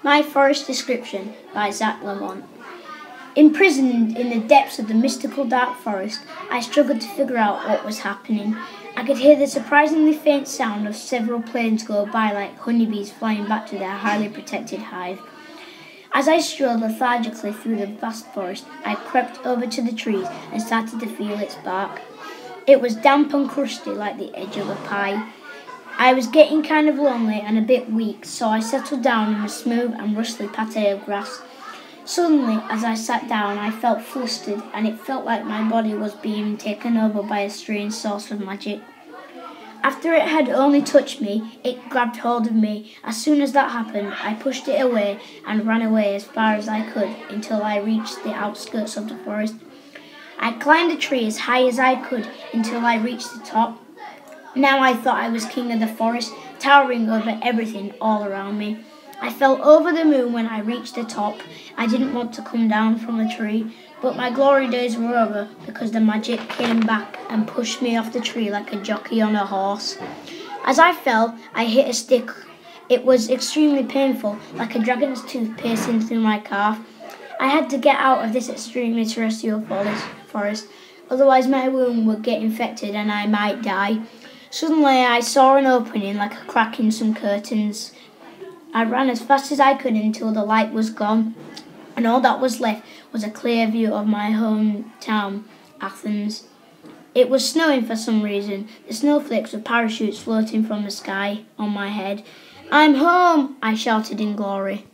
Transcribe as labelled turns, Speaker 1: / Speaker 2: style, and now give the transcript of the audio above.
Speaker 1: My Forest Description by Zach Lamont. Imprisoned in the depths of the mystical dark forest, I struggled to figure out what was happening. I could hear the surprisingly faint sound of several planes go by like honeybees flying back to their highly protected hive. As I strolled lethargically through the vast forest, I crept over to the trees and started to feel its bark. It was damp and crusty like the edge of a pie. I was getting kind of lonely and a bit weak, so I settled down in a smooth and rustly pate of grass. Suddenly, as I sat down, I felt flustered, and it felt like my body was being taken over by a strange source of magic. After it had only touched me, it grabbed hold of me. As soon as that happened, I pushed it away and ran away as far as I could until I reached the outskirts of the forest. I climbed a tree as high as I could until I reached the top. Now I thought I was king of the forest, towering over everything all around me. I felt over the moon when I reached the top. I didn't want to come down from the tree, but my glory days were over because the magic came back and pushed me off the tree like a jockey on a horse. As I fell, I hit a stick. It was extremely painful, like a dragon's tooth piercing through my calf. I had to get out of this extremely terrestrial forest, otherwise my wound would get infected and I might die. Suddenly I saw an opening like a crack in some curtains. I ran as fast as I could until the light was gone, and all that was left was a clear view of my hometown, Athens. It was snowing for some reason. The snowflakes were parachutes floating from the sky on my head. "I'm home!" I shouted in glory.